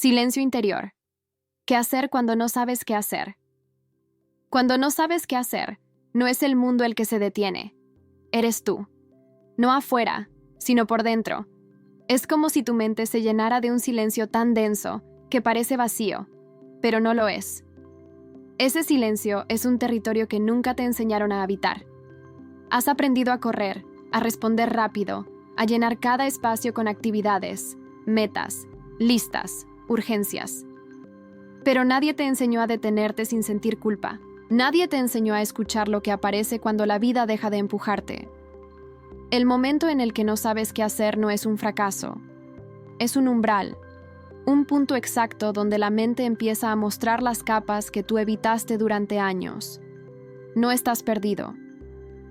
Silencio interior. ¿Qué hacer cuando no sabes qué hacer? Cuando no sabes qué hacer, no es el mundo el que se detiene. Eres tú. No afuera, sino por dentro. Es como si tu mente se llenara de un silencio tan denso que parece vacío, pero no lo es. Ese silencio es un territorio que nunca te enseñaron a habitar. Has aprendido a correr, a responder rápido, a llenar cada espacio con actividades, metas, listas, urgencias. Pero nadie te enseñó a detenerte sin sentir culpa. Nadie te enseñó a escuchar lo que aparece cuando la vida deja de empujarte. El momento en el que no sabes qué hacer no es un fracaso. Es un umbral. Un punto exacto donde la mente empieza a mostrar las capas que tú evitaste durante años. No estás perdido.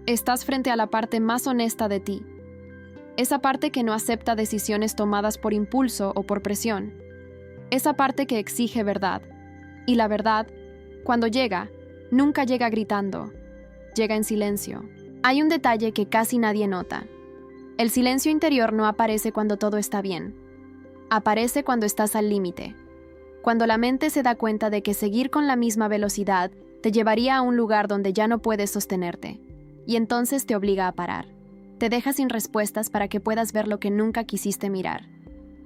Estás frente a la parte más honesta de ti. Esa parte que no acepta decisiones tomadas por impulso o por presión. Esa parte que exige verdad. Y la verdad, cuando llega, nunca llega gritando. Llega en silencio. Hay un detalle que casi nadie nota. El silencio interior no aparece cuando todo está bien. Aparece cuando estás al límite. Cuando la mente se da cuenta de que seguir con la misma velocidad te llevaría a un lugar donde ya no puedes sostenerte. Y entonces te obliga a parar. Te deja sin respuestas para que puedas ver lo que nunca quisiste mirar.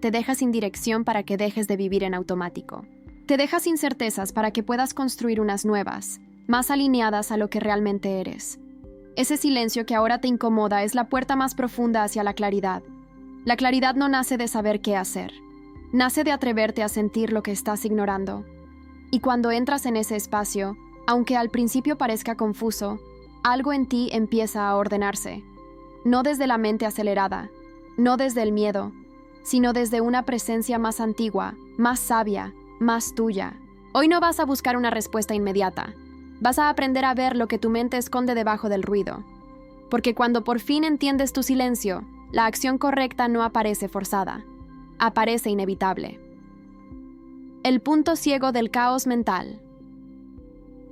Te deja sin dirección para que dejes de vivir en automático. Te deja sin certezas para que puedas construir unas nuevas, más alineadas a lo que realmente eres. Ese silencio que ahora te incomoda es la puerta más profunda hacia la claridad. La claridad no nace de saber qué hacer. Nace de atreverte a sentir lo que estás ignorando. Y cuando entras en ese espacio, aunque al principio parezca confuso, algo en ti empieza a ordenarse. No desde la mente acelerada, no desde el miedo, sino desde una presencia más antigua, más sabia, más tuya. Hoy no vas a buscar una respuesta inmediata. Vas a aprender a ver lo que tu mente esconde debajo del ruido. Porque cuando por fin entiendes tu silencio, la acción correcta no aparece forzada. Aparece inevitable. El punto ciego del caos mental.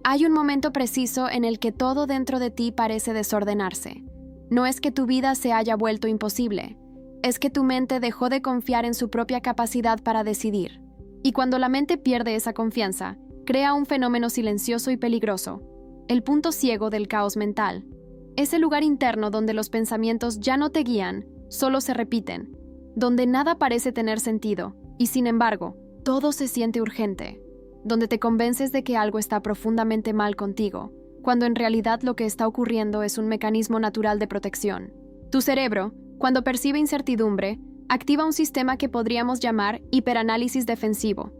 Hay un momento preciso en el que todo dentro de ti parece desordenarse. No es que tu vida se haya vuelto imposible, es que tu mente dejó de confiar en su propia capacidad para decidir. Y cuando la mente pierde esa confianza, crea un fenómeno silencioso y peligroso, el punto ciego del caos mental. Es el lugar interno donde los pensamientos ya no te guían, solo se repiten, donde nada parece tener sentido, y sin embargo, todo se siente urgente, donde te convences de que algo está profundamente mal contigo, cuando en realidad lo que está ocurriendo es un mecanismo natural de protección. Tu cerebro, cuando percibe incertidumbre, activa un sistema que podríamos llamar hiperanálisis defensivo.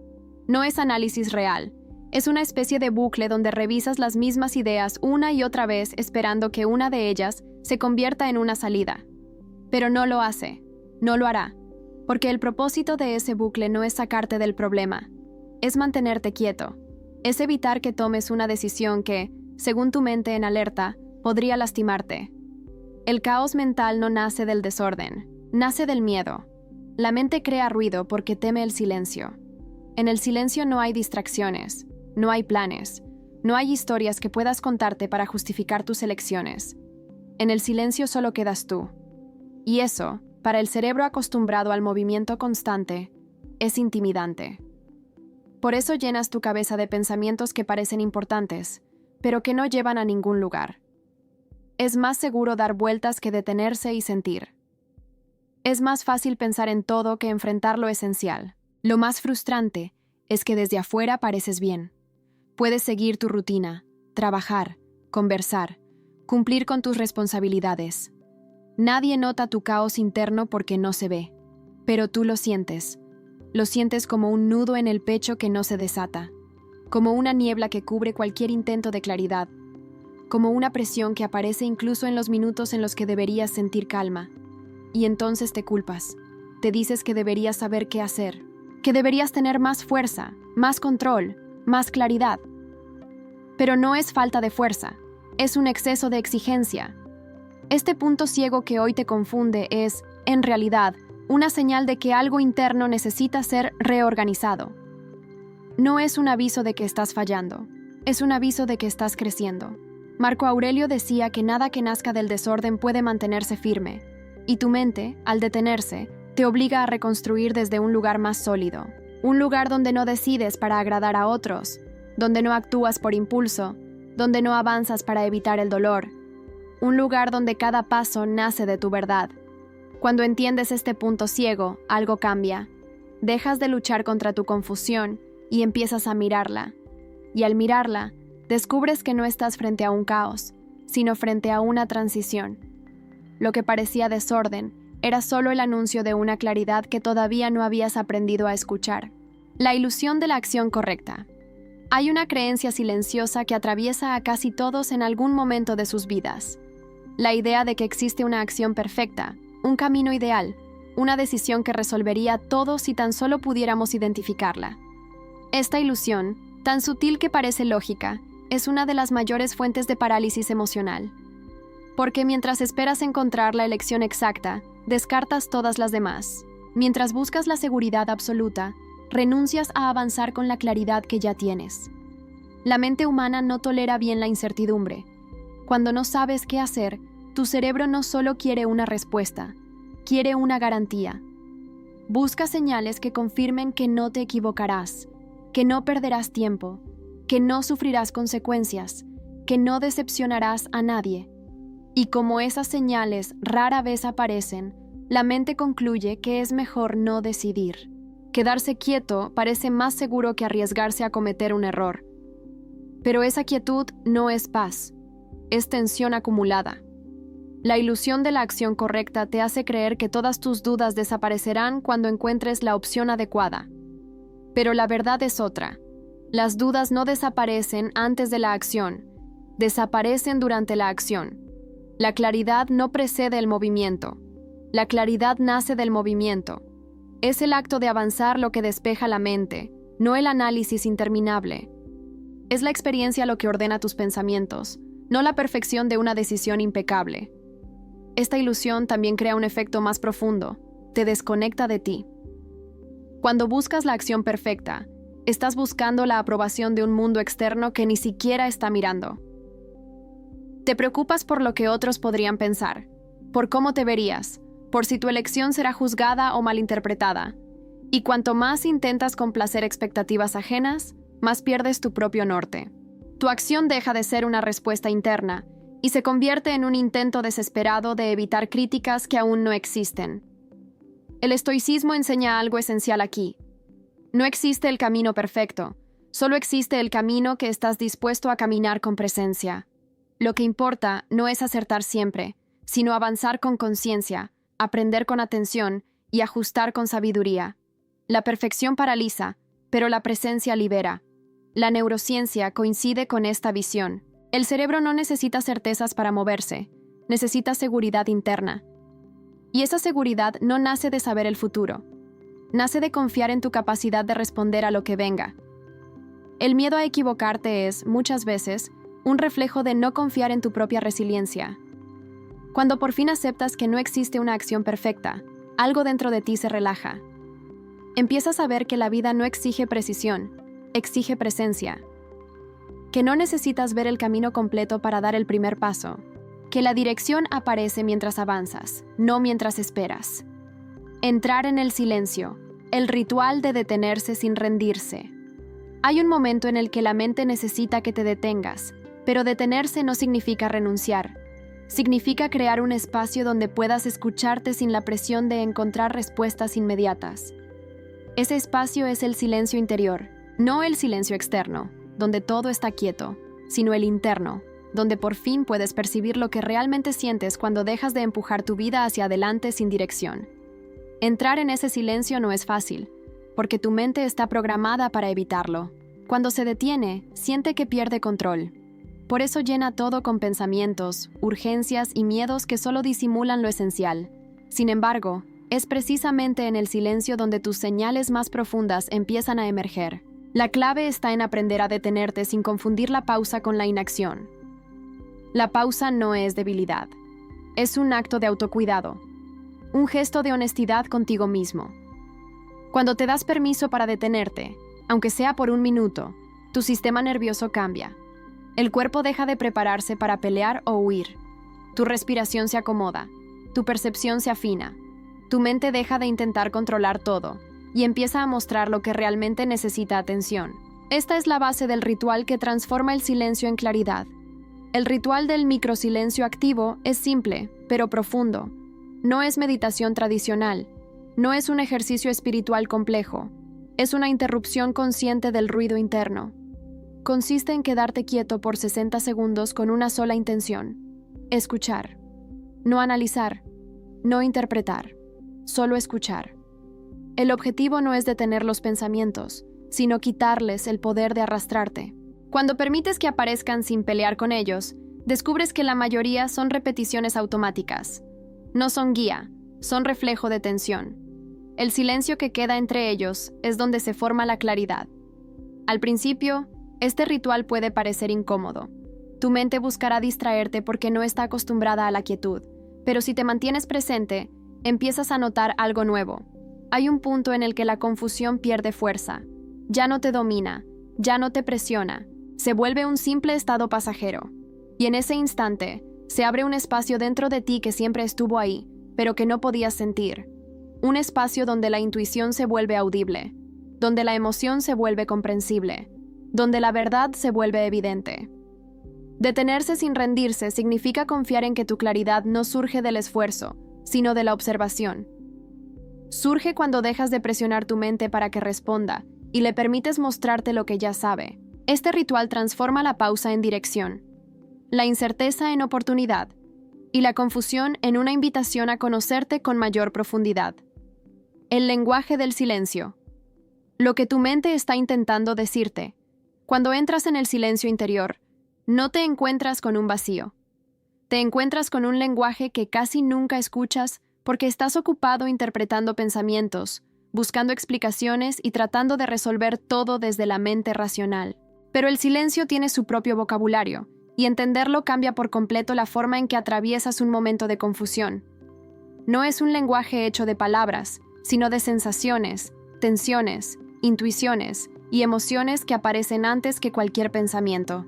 No es análisis real, es una especie de bucle donde revisas las mismas ideas una y otra vez esperando que una de ellas se convierta en una salida. Pero no lo hace, no lo hará, porque el propósito de ese bucle no es sacarte del problema, es mantenerte quieto, es evitar que tomes una decisión que, según tu mente en alerta, podría lastimarte. El caos mental no nace del desorden, nace del miedo. La mente crea ruido porque teme el silencio. En el silencio no hay distracciones, no hay planes, no hay historias que puedas contarte para justificar tus elecciones. En el silencio solo quedas tú. Y eso, para el cerebro acostumbrado al movimiento constante, es intimidante. Por eso llenas tu cabeza de pensamientos que parecen importantes, pero que no llevan a ningún lugar. Es más seguro dar vueltas que detenerse y sentir. Es más fácil pensar en todo que enfrentar lo esencial. Lo más frustrante es que desde afuera pareces bien. Puedes seguir tu rutina, trabajar, conversar, cumplir con tus responsabilidades. Nadie nota tu caos interno porque no se ve, pero tú lo sientes. Lo sientes como un nudo en el pecho que no se desata, como una niebla que cubre cualquier intento de claridad, como una presión que aparece incluso en los minutos en los que deberías sentir calma. Y entonces te culpas. Te dices que deberías saber qué hacer, que deberías tener más fuerza, más control, más claridad. Pero no es falta de fuerza, es un exceso de exigencia. Este punto ciego que hoy te confunde es, en realidad, una señal de que algo interno necesita ser reorganizado. No es un aviso de que estás fallando, es un aviso de que estás creciendo. Marco Aurelio decía que nada que nazca del desorden puede mantenerse firme, y tu mente, al detenerse, te obliga a reconstruir desde un lugar más sólido. Un lugar donde no decides para agradar a otros, donde no actúas por impulso, donde no avanzas para evitar el dolor. Un lugar donde cada paso nace de tu verdad. Cuando entiendes este punto ciego, algo cambia. Dejas de luchar contra tu confusión y empiezas a mirarla. Y al mirarla, descubres que no estás frente a un caos, sino frente a una transición. Lo que parecía desorden era solo el anuncio de una claridad que todavía no habías aprendido a escuchar. La ilusión de la acción correcta. Hay una creencia silenciosa que atraviesa a casi todos en algún momento de sus vidas. La idea de que existe una acción perfecta, un camino ideal, una decisión que resolvería todo si tan solo pudiéramos identificarla. Esta ilusión, tan sutil que parece lógica, es una de las mayores fuentes de parálisis emocional. Porque mientras esperas encontrar la elección exacta, descartas todas las demás. Mientras buscas la seguridad absoluta, renuncias a avanzar con la claridad que ya tienes. La mente humana no tolera bien la incertidumbre. Cuando no sabes qué hacer, tu cerebro no solo quiere una respuesta, quiere una garantía. Busca señales que confirmen que no te equivocarás, que no perderás tiempo, que no sufrirás consecuencias, que no decepcionarás a nadie. Y como esas señales rara vez aparecen, la mente concluye que es mejor no decidir. Quedarse quieto parece más seguro que arriesgarse a cometer un error. Pero esa quietud no es paz, es tensión acumulada. La ilusión de la acción correcta te hace creer que todas tus dudas desaparecerán cuando encuentres la opción adecuada. Pero la verdad es otra. Las dudas no desaparecen antes de la acción, desaparecen durante la acción. La claridad no precede el movimiento. La claridad nace del movimiento. Es el acto de avanzar lo que despeja la mente, no el análisis interminable. Es la experiencia lo que ordena tus pensamientos, no la perfección de una decisión impecable. Esta ilusión también crea un efecto más profundo, te desconecta de ti. Cuando buscas la acción perfecta, estás buscando la aprobación de un mundo externo que ni siquiera está mirando. Te preocupas por lo que otros podrían pensar, por cómo te verías, por si tu elección será juzgada o malinterpretada. Y cuanto más intentas complacer expectativas ajenas, más pierdes tu propio norte. Tu acción deja de ser una respuesta interna y se convierte en un intento desesperado de evitar críticas que aún no existen. El estoicismo enseña algo esencial aquí. No existe el camino perfecto, solo existe el camino que estás dispuesto a caminar con presencia. Lo que importa no es acertar siempre, sino avanzar con conciencia, aprender con atención y ajustar con sabiduría. La perfección paraliza, pero la presencia libera. La neurociencia coincide con esta visión. El cerebro no necesita certezas para moverse, necesita seguridad interna. Y esa seguridad no nace de saber el futuro, nace de confiar en tu capacidad de responder a lo que venga. El miedo a equivocarte es, muchas veces, un reflejo de no confiar en tu propia resiliencia. Cuando por fin aceptas que no existe una acción perfecta, algo dentro de ti se relaja. Empiezas a ver que la vida no exige precisión, exige presencia. Que no necesitas ver el camino completo para dar el primer paso. Que la dirección aparece mientras avanzas, no mientras esperas. Entrar en el silencio, el ritual de detenerse sin rendirse. Hay un momento en el que la mente necesita que te detengas, pero detenerse no significa renunciar. Significa crear un espacio donde puedas escucharte sin la presión de encontrar respuestas inmediatas. Ese espacio es el silencio interior, no el silencio externo, donde todo está quieto, sino el interno, donde por fin puedes percibir lo que realmente sientes cuando dejas de empujar tu vida hacia adelante sin dirección. Entrar en ese silencio no es fácil, porque tu mente está programada para evitarlo. Cuando se detiene, siente que pierde control. Por eso llena todo con pensamientos, urgencias y miedos que solo disimulan lo esencial. Sin embargo, es precisamente en el silencio donde tus señales más profundas empiezan a emerger. La clave está en aprender a detenerte sin confundir la pausa con la inacción. La pausa no es debilidad. Es un acto de autocuidado. Un gesto de honestidad contigo mismo. Cuando te das permiso para detenerte, aunque sea por un minuto, tu sistema nervioso cambia. El cuerpo deja de prepararse para pelear o huir. Tu respiración se acomoda. Tu percepción se afina. Tu mente deja de intentar controlar todo y empieza a mostrar lo que realmente necesita atención. Esta es la base del ritual que transforma el silencio en claridad. El ritual del microsilencio activo es simple, pero profundo. No es meditación tradicional. No es un ejercicio espiritual complejo. Es una interrupción consciente del ruido interno. Consiste en quedarte quieto por 60 segundos con una sola intención: escuchar. No analizar, no interpretar, solo escuchar. El objetivo no es detener los pensamientos, sino quitarles el poder de arrastrarte. Cuando permites que aparezcan sin pelear con ellos, descubres que la mayoría son repeticiones automáticas. No son guía, son reflejo de tensión. El silencio que queda entre ellos es donde se forma la claridad. Al principio, este ritual puede parecer incómodo. Tu mente buscará distraerte porque no está acostumbrada a la quietud, pero si te mantienes presente, empiezas a notar algo nuevo. Hay un punto en el que la confusión pierde fuerza. Ya no te domina, ya no te presiona, se vuelve un simple estado pasajero. Y en ese instante, se abre un espacio dentro de ti que siempre estuvo ahí, pero que no podías sentir. Un espacio donde la intuición se vuelve audible, donde la emoción se vuelve comprensible, donde la verdad se vuelve evidente. Detenerse sin rendirse significa confiar en que tu claridad no surge del esfuerzo, sino de la observación. Surge cuando dejas de presionar tu mente para que responda y le permites mostrarte lo que ya sabe. Este ritual transforma la pausa en dirección, la incerteza en oportunidad y la confusión en una invitación a conocerte con mayor profundidad. El lenguaje del silencio. Lo que tu mente está intentando decirte. Cuando entras en el silencio interior, no te encuentras con un vacío. Te encuentras con un lenguaje que casi nunca escuchas porque estás ocupado interpretando pensamientos, buscando explicaciones y tratando de resolver todo desde la mente racional. Pero el silencio tiene su propio vocabulario, y entenderlo cambia por completo la forma en que atraviesas un momento de confusión. No es un lenguaje hecho de palabras, sino de sensaciones, tensiones, intuiciones y emociones que aparecen antes que cualquier pensamiento.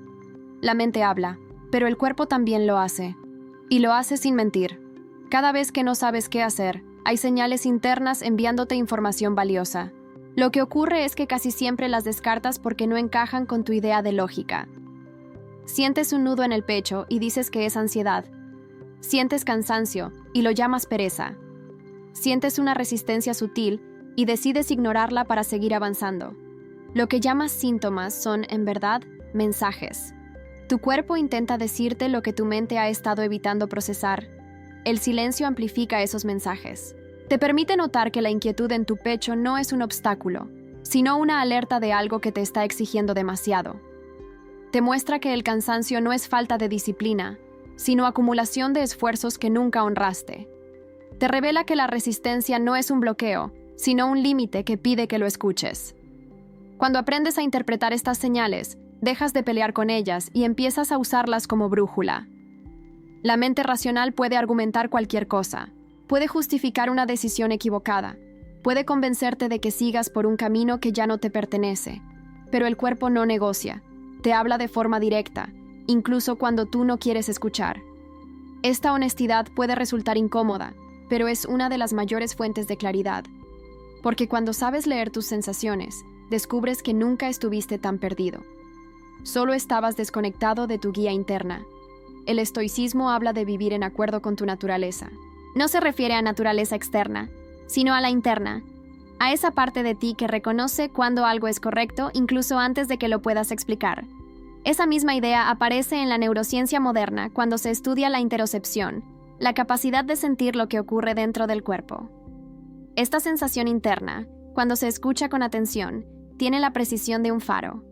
La mente habla, pero el cuerpo también lo hace. Y lo hace sin mentir. Cada vez que no sabes qué hacer, hay señales internas enviándote información valiosa. Lo que ocurre es que casi siempre las descartas porque no encajan con tu idea de lógica. Sientes un nudo en el pecho y dices que es ansiedad. Sientes cansancio y lo llamas pereza. Sientes una resistencia sutil y decides ignorarla para seguir avanzando. Lo que llamas síntomas son, en verdad, mensajes. Tu cuerpo intenta decirte lo que tu mente ha estado evitando procesar. El silencio amplifica esos mensajes. Te permite notar que la inquietud en tu pecho no es un obstáculo, sino una alerta de algo que te está exigiendo demasiado. Te muestra que el cansancio no es falta de disciplina, sino acumulación de esfuerzos que nunca honraste. Te revela que la resistencia no es un bloqueo, sino un límite que pide que lo escuches. Cuando aprendes a interpretar estas señales, dejas de pelear con ellas y empiezas a usarlas como brújula. La mente racional puede argumentar cualquier cosa, puede justificar una decisión equivocada, puede convencerte de que sigas por un camino que ya no te pertenece, pero el cuerpo no negocia, te habla de forma directa, incluso cuando tú no quieres escuchar. Esta honestidad puede resultar incómoda, pero es una de las mayores fuentes de claridad, porque cuando sabes leer tus sensaciones, descubres que nunca estuviste tan perdido. Solo estabas desconectado de tu guía interna. El estoicismo habla de vivir en acuerdo con tu naturaleza. No se refiere a naturaleza externa, sino a la interna, a esa parte de ti que reconoce cuando algo es correcto incluso antes de que lo puedas explicar. Esa misma idea aparece en la neurociencia moderna cuando se estudia la interocepción, la capacidad de sentir lo que ocurre dentro del cuerpo. Esta sensación interna, cuando se escucha con atención, tiene la precisión de un faro.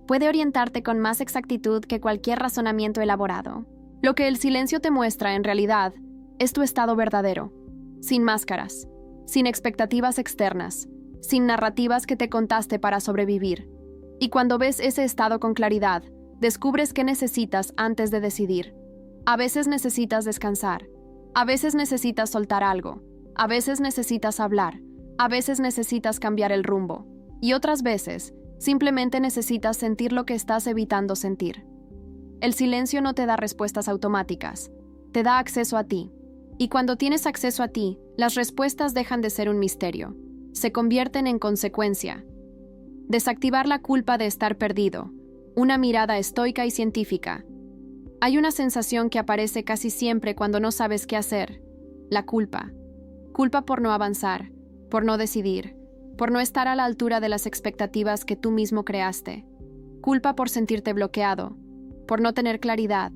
Puede orientarte con más exactitud que cualquier razonamiento elaborado. Lo que el silencio te muestra, en realidad, es tu estado verdadero, sin máscaras, sin expectativas externas, sin narrativas que te contaste para sobrevivir. Y cuando ves ese estado con claridad, descubres qué necesitas antes de decidir. A veces necesitas descansar, a veces necesitas soltar algo, a veces necesitas hablar, a veces necesitas cambiar el rumbo, y otras veces, simplemente necesitas sentir lo que estás evitando sentir. El silencio no te da respuestas automáticas, te da acceso a ti. Y cuando tienes acceso a ti, las respuestas dejan de ser un misterio. se convierten en consecuencia. Desactivar la culpa de estar perdido. Una mirada estoica y científica. Hay una sensación que aparece casi siempre cuando no sabes qué hacer. La culpa. Culpa por no avanzar, por no decidir, por no estar a la altura de las expectativas que tú mismo creaste. Culpa por sentirte bloqueado, por no tener claridad,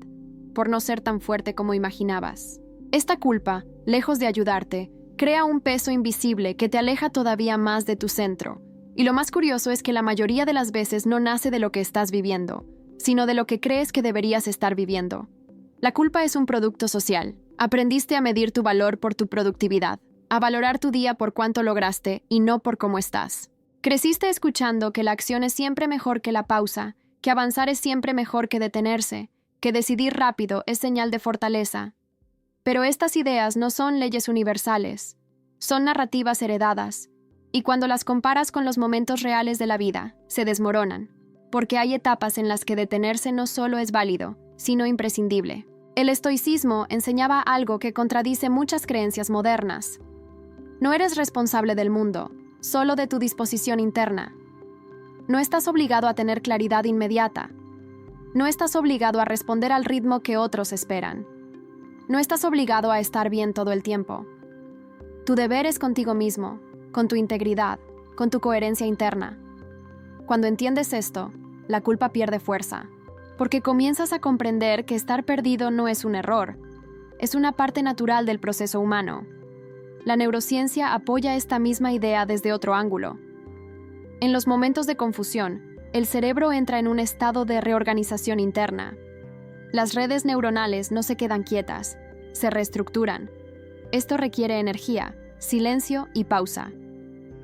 por no ser tan fuerte como imaginabas. Esta culpa, lejos de ayudarte, crea un peso invisible que te aleja todavía más de tu centro. Y lo más curioso es que la mayoría de las veces no nace de lo que estás viviendo, sino de lo que crees que deberías estar viviendo. La culpa es un producto social. Aprendiste a medir tu valor por tu productividad, a valorar tu día por cuánto lograste y no por cómo estás. Creciste escuchando que la acción es siempre mejor que la pausa, que avanzar es siempre mejor que detenerse, que decidir rápido es señal de fortaleza. Pero estas ideas no son leyes universales, son narrativas heredadas, y cuando las comparas con los momentos reales de la vida, se desmoronan, porque hay etapas en las que detenerse no solo es válido, sino imprescindible. El estoicismo enseñaba algo que contradice muchas creencias modernas. No eres responsable del mundo, solo de tu disposición interna. No estás obligado a tener claridad inmediata. No estás obligado a responder al ritmo que otros esperan. No estás obligado a estar bien todo el tiempo. Tu deber es contigo mismo, con tu integridad, con tu coherencia interna. Cuando entiendes esto, la culpa pierde fuerza, porque comienzas a comprender que estar perdido no es un error, es una parte natural del proceso humano. La neurociencia apoya esta misma idea desde otro ángulo. En los momentos de confusión, el cerebro entra en un estado de reorganización interna. Las redes neuronales no se quedan quietas, se reestructuran. Esto requiere energía, silencio y pausa.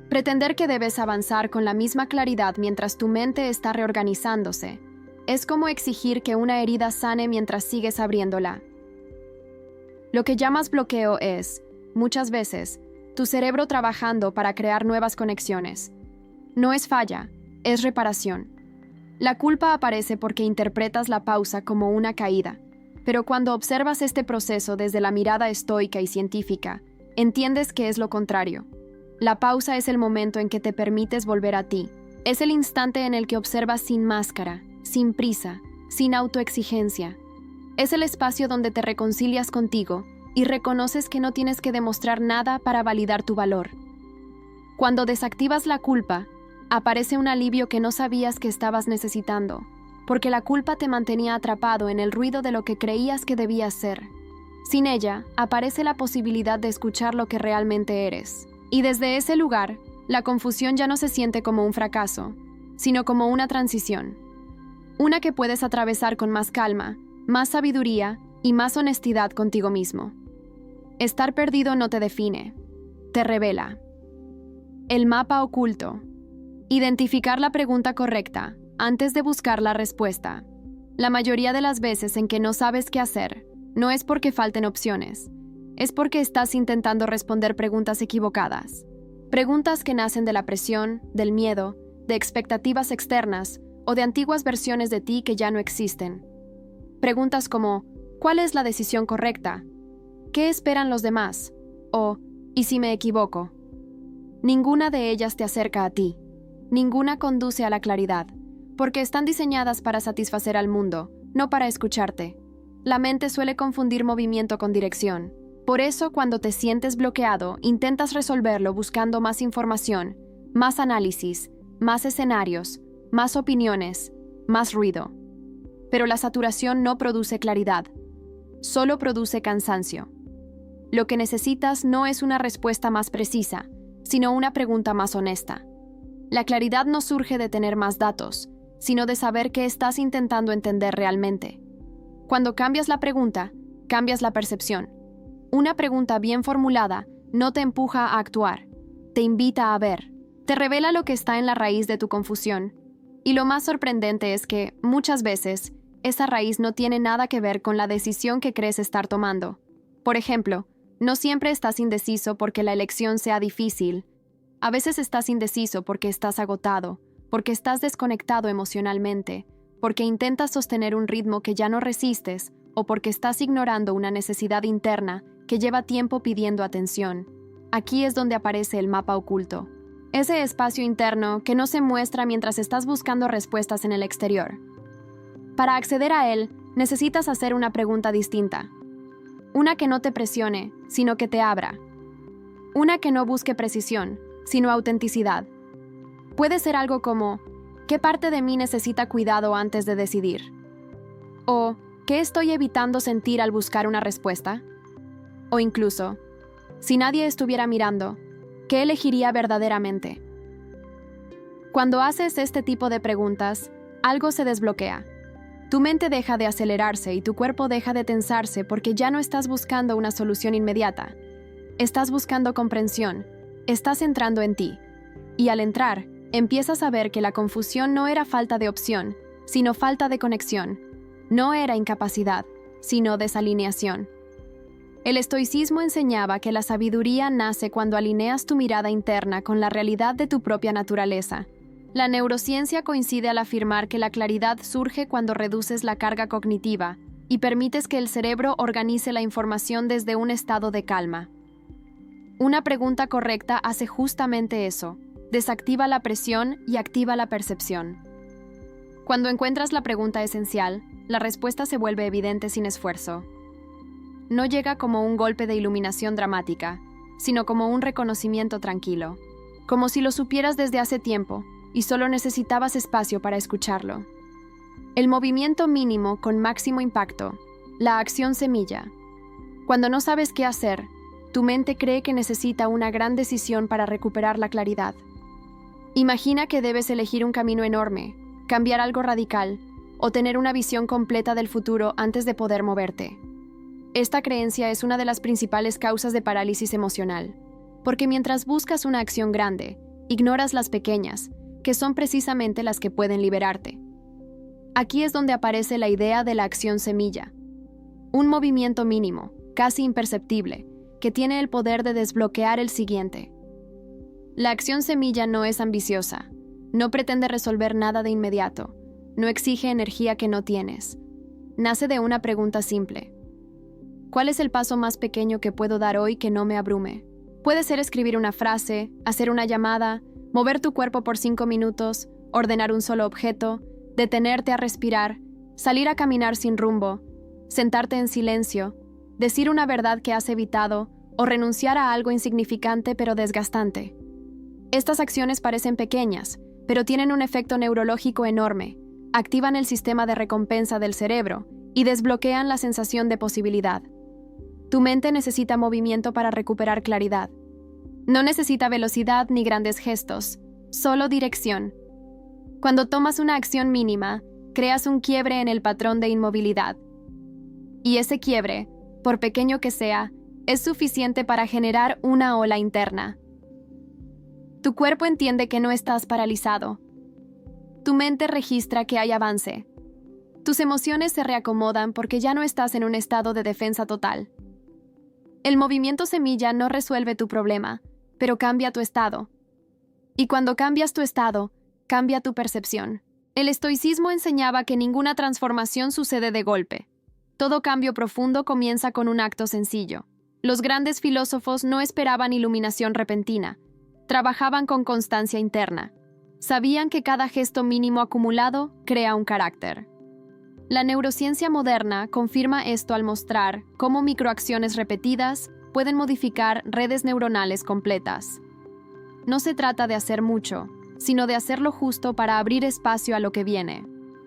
Pretender que debes avanzar con la misma claridad mientras tu mente está reorganizándose es como exigir que una herida sane mientras sigues abriéndola. Lo que llamas bloqueo es, muchas veces, tu cerebro trabajando para crear nuevas conexiones. No es falla, es reparación. La culpa aparece porque interpretas la pausa como una caída, pero cuando observas este proceso desde la mirada estoica y científica, entiendes que es lo contrario. La pausa es el momento en que te permites volver a ti. Es el instante en el que observas sin máscara, sin prisa, sin autoexigencia. Es el espacio donde te reconcilias contigo y reconoces que no tienes que demostrar nada para validar tu valor. Cuando desactivas la culpa, aparece un alivio que no sabías que estabas necesitando, porque la culpa te mantenía atrapado en el ruido de lo que creías que debías ser. Sin ella, aparece la posibilidad de escuchar lo que realmente eres. Y desde ese lugar, la confusión ya no se siente como un fracaso, sino como una transición. Una que puedes atravesar con más calma, más sabiduría y más honestidad contigo mismo. Estar perdido no te define, te revela. El mapa oculto. Identificar la pregunta correcta antes de buscar la respuesta. La mayoría de las veces en que no sabes qué hacer, no es porque falten opciones, es porque estás intentando responder preguntas equivocadas. Preguntas que nacen de la presión, del miedo, de expectativas externas o de antiguas versiones de ti que ya no existen. Preguntas como, ¿cuál es la decisión correcta? ¿Qué esperan los demás? O, ¿y si me equivoco? Ninguna de ellas te acerca a ti. Ninguna conduce a la claridad, porque están diseñadas para satisfacer al mundo, no para escucharte. La mente suele confundir movimiento con dirección. Por eso, cuando te sientes bloqueado, intentas resolverlo buscando más información, más análisis, más escenarios, más opiniones, más ruido. Pero la saturación no produce claridad, solo produce cansancio. Lo que necesitas no es una respuesta más precisa, sino una pregunta más honesta. La claridad no surge de tener más datos, sino de saber qué estás intentando entender realmente. Cuando cambias la pregunta, cambias la percepción. Una pregunta bien formulada no te empuja a actuar, te invita a ver, te revela lo que está en la raíz de tu confusión. Y lo más sorprendente es que, muchas veces, esa raíz no tiene nada que ver con la decisión que crees estar tomando. Por ejemplo, no siempre estás indeciso porque la elección sea difícil. A veces estás indeciso porque estás agotado, porque estás desconectado emocionalmente, porque intentas sostener un ritmo que ya no resistes o porque estás ignorando una necesidad interna que lleva tiempo pidiendo atención. Aquí es donde aparece el mapa oculto. ese espacio interno que no se muestra mientras estás buscando respuestas en el exterior. Para acceder a él, necesitas hacer una pregunta distinta. Una que no te presione, sino que te abra. Una que no busque precisión, sino autenticidad. Puede ser algo como, ¿qué parte de mí necesita cuidado antes de decidir? O, ¿qué estoy evitando sentir al buscar una respuesta? O incluso, si nadie estuviera mirando, ¿qué elegiría verdaderamente? Cuando haces este tipo de preguntas, algo se desbloquea. Tu mente deja de acelerarse y tu cuerpo deja de tensarse porque ya no estás buscando una solución inmediata. Estás buscando comprensión, estás entrando en ti. Y al entrar, empiezas a ver que la confusión no era falta de opción, sino falta de conexión. No era incapacidad, sino desalineación. El estoicismo enseñaba que la sabiduría nace cuando alineas tu mirada interna con la realidad de tu propia naturaleza. La neurociencia coincide al afirmar que la claridad surge cuando reduces la carga cognitiva y permites que el cerebro organice la información desde un estado de calma. Una pregunta correcta hace justamente eso. Desactiva la presión y activa la percepción. Cuando encuentras la pregunta esencial, la respuesta se vuelve evidente sin esfuerzo. No llega como un golpe de iluminación dramática, sino como un reconocimiento tranquilo, como si lo supieras desde hace tiempo y solo necesitabas espacio para escucharlo. El movimiento mínimo con máximo impacto, la acción semilla. Cuando no sabes qué hacer, tu mente cree que necesita una gran decisión para recuperar la claridad. Imagina que debes elegir un camino enorme, cambiar algo radical o tener una visión completa del futuro antes de poder moverte. Esta creencia es una de las principales causas de parálisis emocional, porque mientras buscas una acción grande, ignoras las pequeñas, que son precisamente las que pueden liberarte. Aquí es donde aparece la idea de la acción semilla, un movimiento mínimo, casi imperceptible, que tiene el poder de desbloquear el siguiente. La acción semilla no es ambiciosa, no pretende resolver nada de inmediato, no exige energía que no tienes. Nace de una pregunta simple. ¿Cuál es el paso más pequeño que puedo dar hoy que no me abrume? Puede ser escribir una frase, hacer una llamada, mover tu cuerpo por 5 minutos, ordenar un solo objeto, detenerte a respirar, salir a caminar sin rumbo, sentarte en silencio, decir una verdad que has evitado o renunciar a algo insignificante pero desgastante. Estas acciones parecen pequeñas, pero tienen un efecto neurológico enorme, activan el sistema de recompensa del cerebro y desbloquean la sensación de posibilidad. Tu mente necesita movimiento para recuperar claridad. No necesita velocidad ni grandes gestos, solo dirección. Cuando tomas una acción mínima, creas un quiebre en el patrón de inmovilidad. Y ese quiebre, por pequeño que sea, es suficiente para generar una ola interna. Tu cuerpo entiende que no estás paralizado. Tu mente registra que hay avance. Tus emociones se reacomodan porque ya no estás en un estado de defensa total. El movimiento semilla no resuelve tu problema, pero cambia tu estado. Y cuando cambias tu estado, cambia tu percepción. El estoicismo enseñaba que ninguna transformación sucede de golpe. Todo cambio profundo comienza con un acto sencillo. Los grandes filósofos no esperaban iluminación repentina. Trabajaban con constancia interna. Sabían que cada gesto mínimo acumulado crea un carácter. La neurociencia moderna confirma esto al mostrar cómo microacciones repetidas pueden modificar redes neuronales completas. No se trata de hacer mucho, sino de hacer lo justo para abrir espacio a lo que viene.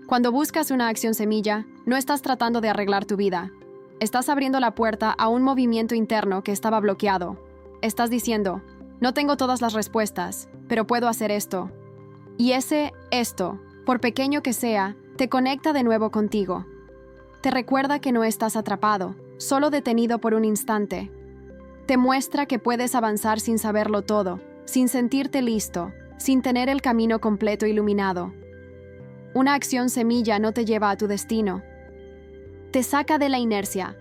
Cuando buscas una acción semilla, no estás tratando de arreglar tu vida. Estás abriendo la puerta a un movimiento interno que estaba bloqueado. Estás diciendo, no tengo todas las respuestas, pero puedo hacer esto. Y esto, por pequeño que sea, te conecta de nuevo contigo. Te recuerda que no estás atrapado, solo detenido por un instante. Te muestra que puedes avanzar sin saberlo todo, sin sentirte listo, sin tener el camino completo iluminado. Una acción semilla no te lleva a tu destino. Te saca de la inercia.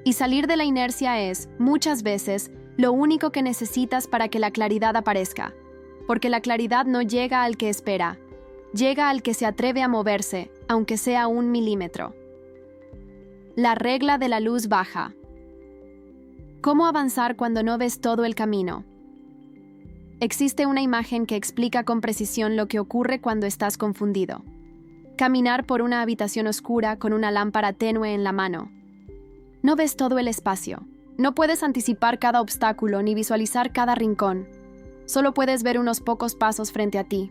Y salir de la inercia es, muchas veces, lo único que necesitas para que la claridad aparezca. Porque la claridad no llega al que espera, llega al que se atreve a moverse, aunque sea 1 milímetro. La regla de la luz baja. ¿Cómo avanzar cuando no ves todo el camino? existe una imagen que explica con precisión lo que ocurre cuando estás confundido. Caminar por una habitación oscura con una lámpara tenue en la mano. No ves todo el espacio. No puedes anticipar cada obstáculo ni visualizar cada rincón. Solo puedes ver unos pocos pasos frente a ti.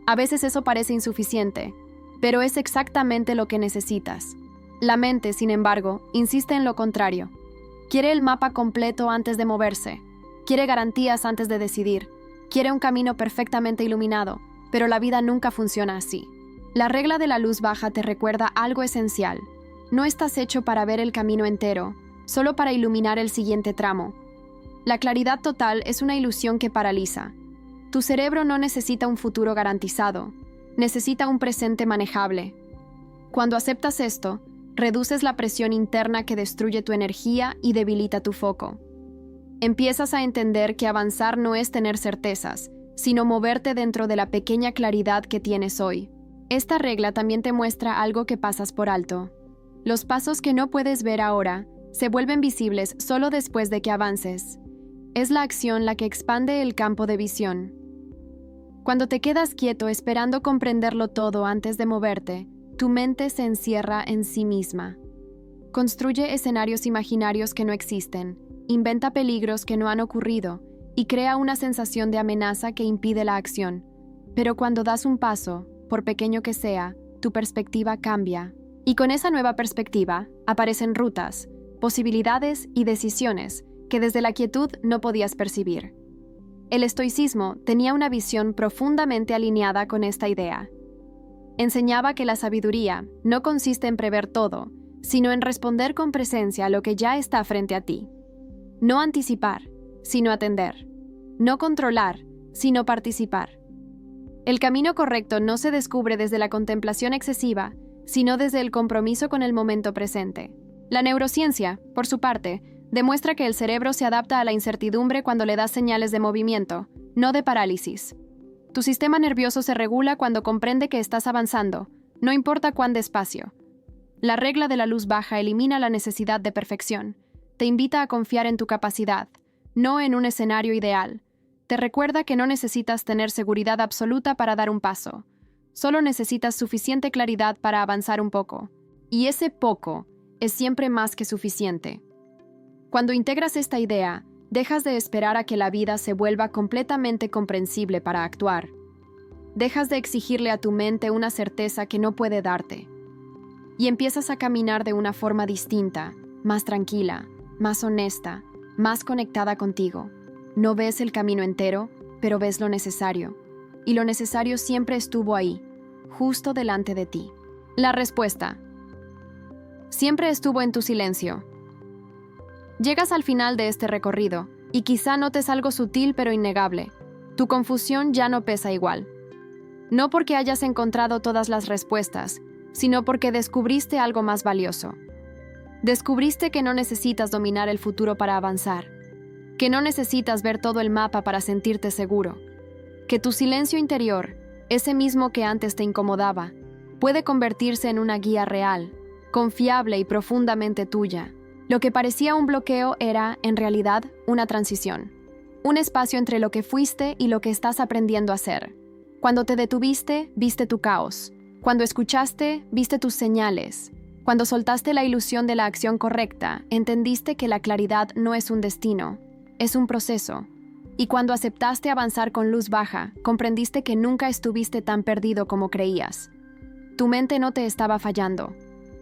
A veces eso parece insuficiente, pero es exactamente lo que necesitas. La mente, sin embargo, insiste en lo contrario. Quiere el mapa completo antes de moverse. Quiere garantías antes de decidir. Quiere un camino perfectamente iluminado, pero la vida nunca funciona así. La regla de la luz baja te recuerda algo esencial. No estás hecho para ver el camino entero, solo para iluminar el siguiente tramo. La claridad total es una ilusión que paraliza. Tu cerebro no necesita un futuro garantizado, necesita un presente manejable. Cuando aceptas esto, reduces la presión interna que destruye tu energía y debilita tu foco. Empiezas a entender que avanzar no es tener certezas, sino moverte dentro de la pequeña claridad que tienes hoy. Esta regla también te muestra algo que pasas por alto. Los pasos que no puedes ver ahora se vuelven visibles solo después de que avances. Es la acción la que expande el campo de visión. Cuando te quedas quieto esperando comprenderlo todo antes de moverte, tu mente se encierra en sí misma. Construye escenarios imaginarios que no existen, inventa peligros que no han ocurrido y crea una sensación de amenaza que impide la acción. Pero cuando das un paso, por pequeño que sea, tu perspectiva cambia. Y con esa nueva perspectiva aparecen rutas, posibilidades y decisiones que desde la quietud no podías percibir. El estoicismo tenía una visión profundamente alineada con esta idea. Enseñaba que la sabiduría no consiste en prever todo, sino en responder con presencia a lo que ya está frente a ti. No anticipar, sino atender. No controlar, sino participar. El camino correcto no se descubre desde la contemplación excesiva, sino desde el compromiso con el momento presente. La neurociencia, por su parte, demuestra que el cerebro se adapta a la incertidumbre cuando le das señales de movimiento, no de parálisis. Tu sistema nervioso se regula cuando comprende que estás avanzando, no importa cuán despacio. La regla de la luz baja elimina la necesidad de perfección. Te invita a confiar en tu capacidad, no en un escenario ideal. Te recuerda que no necesitas tener seguridad absoluta para dar un paso. Solo necesitas suficiente claridad para avanzar un poco. Y ese poco es siempre más que suficiente. Cuando integras esta idea, dejas de esperar a que la vida se vuelva completamente comprensible para actuar. Dejas de exigirle a tu mente una certeza que no puede darte. Y empiezas a caminar de una forma distinta, más tranquila, más honesta, más conectada contigo. No ves el camino entero, pero ves lo necesario. Y lo necesario siempre estuvo ahí, justo delante de ti. La respuesta siempre estuvo en tu silencio. Llegas al final de este recorrido, y quizá notes algo sutil pero innegable. Tu confusión ya no pesa igual. No porque hayas encontrado todas las respuestas, sino porque descubriste algo más valioso. Descubriste que no necesitas dominar el futuro para avanzar, que no necesitas ver todo el mapa para sentirte seguro, que tu silencio interior, ese mismo que antes te incomodaba, puede convertirse en una guía real, confiable y profundamente tuya. Lo que parecía un bloqueo era, en realidad, una transición. Un espacio entre lo que fuiste y lo que estás aprendiendo a ser. Cuando te detuviste, viste tu caos. Cuando escuchaste, viste tus señales. Cuando soltaste la ilusión de la acción correcta, entendiste que la claridad no es un destino, es un proceso. Y cuando aceptaste avanzar con luz baja, comprendiste que nunca estuviste tan perdido como creías. Tu mente no te estaba fallando.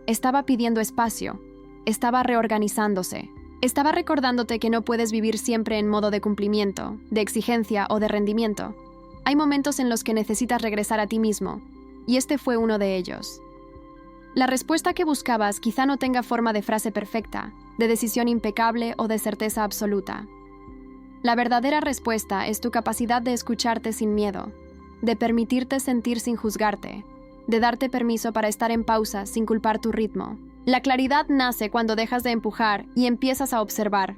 Estaba pidiendo espacio. Estaba reorganizándose. Estaba recordándote que no puedes vivir siempre en modo de cumplimiento, de exigencia o de rendimiento. Hay momentos en los que necesitas regresar a ti mismo, y este fue uno de ellos. La respuesta que buscabas quizá no tenga forma de frase perfecta, de decisión impecable o de certeza absoluta. La verdadera respuesta es tu capacidad de escucharte sin miedo, de permitirte sentir sin juzgarte, de darte permiso para estar en pausa sin culpar tu ritmo. La claridad nace cuando dejas de empujar y empiezas a observar.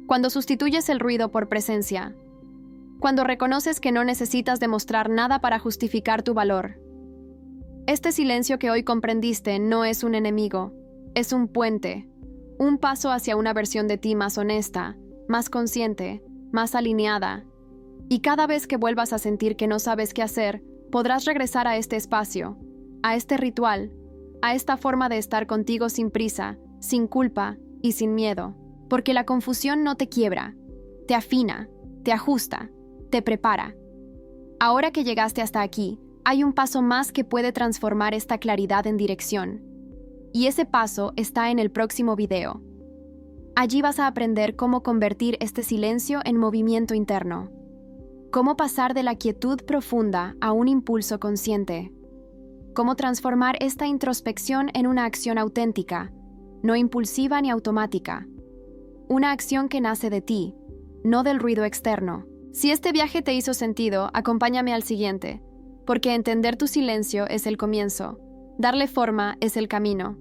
Cuando sustituyes el ruido por presencia. Cuando reconoces que no necesitas demostrar nada para justificar tu valor. Este silencio que hoy comprendiste no es un enemigo, es un puente, un paso hacia una versión de ti más honesta, más consciente, más alineada. Y cada vez que vuelvas a sentir que no sabes qué hacer, podrás regresar a este espacio, a este ritual, a esta forma de estar contigo sin prisa, sin culpa y sin miedo. Porque la confusión no te quiebra, te afina, te ajusta, te prepara. Ahora que llegaste hasta aquí, hay un paso más que puede transformar esta claridad en dirección. Y ese paso está en el próximo video. Allí vas a aprender cómo convertir este silencio en movimiento interno. Cómo pasar de la quietud profunda a un impulso consciente. Cómo transformar esta introspección en una acción auténtica, no impulsiva ni automática. Una acción que nace de ti, no del ruido externo. Si este viaje te hizo sentido, acompáñame al siguiente, porque entender tu silencio es el comienzo, darle forma es el camino.